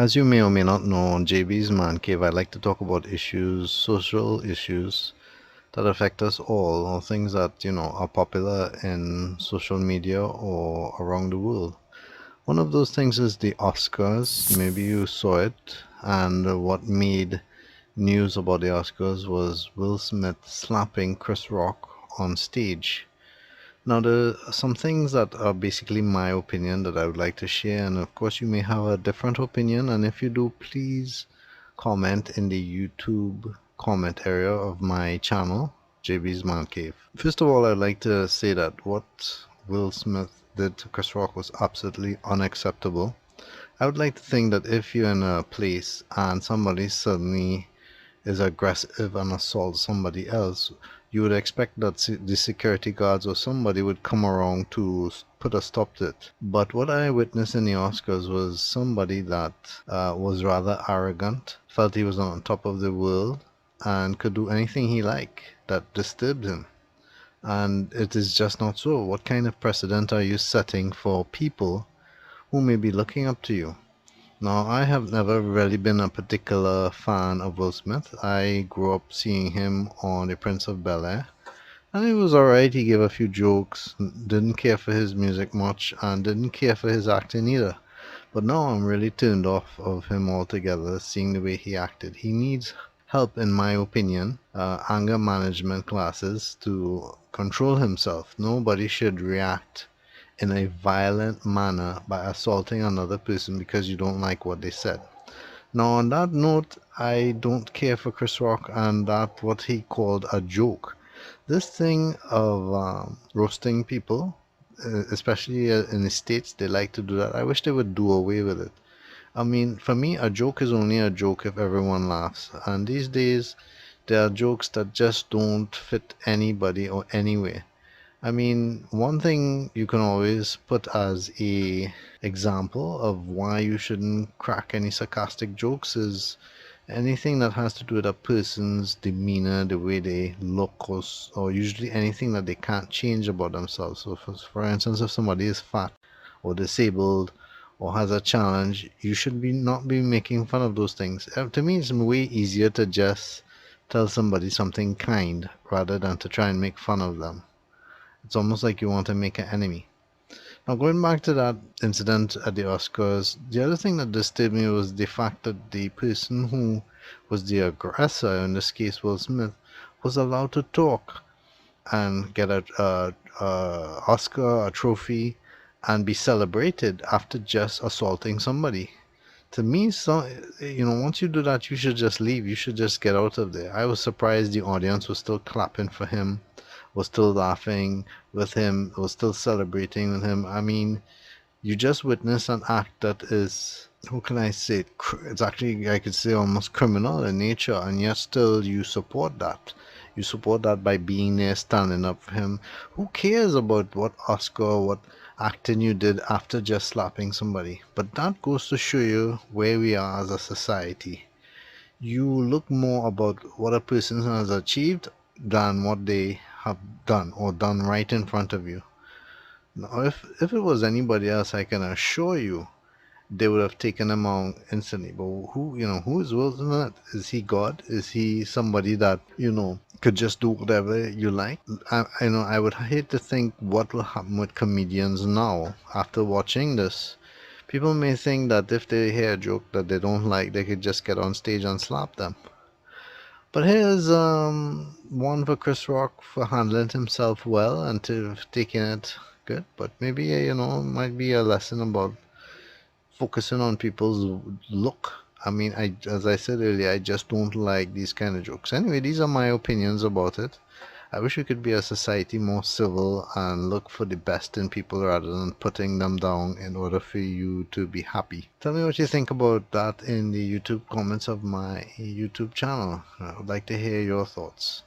As you may or may not know, on JB's Man Cave, I like to talk about issues, social issues that affect us all, or things that, are popular in social media or around the world. One of those things is the Oscars. Maybe you saw it, and what made news about the Oscars was Will Smith slapping Chris Rock on stage. Now, there are some things that are basically my opinion that I would like to share, and of course, you may have a different opinion. And if you do, please comment in the YouTube comment area of my channel, JB's Man Cave. First of all, I'd like to say that what Will Smith did to Chris Rock was absolutely unacceptable. I would like to think that if you're in a place and somebody suddenly is aggressive and assaults somebody else, you would expect that the security guards or somebody would come around to put a stop to it. But what I witnessed in the Oscars was somebody that was rather arrogant, felt he was on top of the world, and could do anything he liked that disturbed him. And it is just not so. What kind of precedent are you setting for people who may be looking up to you? Now, I have never really been a particular fan of Will Smith. I grew up seeing him on The Prince of Bel-Air, and it was alright. He gave a few jokes, didn't care for his music much, and didn't care for his acting either. But now I'm really turned off of him altogether, seeing the way he acted. He needs help, in my opinion, anger management classes to control himself. Nobody should react in a violent manner by assaulting another person because you don't like what they said. Now, on that note, I don't care for Chris Rock and that what he called a joke. This thing of roasting people, especially in the States, they like to do that. I wish they would do away with it. I mean, for me, a joke is only a joke if everyone laughs. And these days, there are jokes that just don't fit anybody or anywhere. I mean, one thing you can always put as a example of why you shouldn't crack any sarcastic jokes is anything that has to do with a person's demeanor, the way they look, or usually anything that they can't change about themselves. So, for instance, if somebody is fat or disabled or has a challenge, you should be not be making fun of those things. To me, it's way easier to just tell somebody something kind rather than to try and make fun of them. It's almost like you want to make an enemy. Now, going back to that incident at the Oscars, the other thing that disturbed me was the fact that the person who was the aggressor, in this case Will Smith, was allowed to talk and get a Oscar, a trophy, and be celebrated after just assaulting somebody. To me, once you do that, you should just leave. You should just get out of there. I was surprised the audience was still clapping for him, was still laughing with him, was still celebrating with him. I mean, you just witnessed an act that is, how can I say it? It's actually, I could say, almost criminal in nature, and yet still you support that. You support that by being there, standing up for him. Who cares about what Oscar, what acting you did after just slapping somebody? But that goes to show you where we are as a society. You look more about what a person has achieved than what they have done or done right in front of you. Now, if it was anybody else, I can assure you they would have taken him out instantly. But who is Will Smith? Is he God? Is he somebody that, could just do whatever you like? I would hate to think what will happen with comedians now after watching this. People may think that if they hear a joke that they don't like, they could just get on stage and slap them. But here's one for Chris Rock for handling himself well and to taking it good. But maybe might be a lesson about focusing on people's look. I mean, as I said earlier, I just don't like these kind of jokes. Anyway, these are my opinions about it. I wish we could be a society more civil and look for the best in people rather than putting them down in order for you to be happy. Tell me what you think about that in the YouTube comments of my YouTube channel. I would like to hear your thoughts.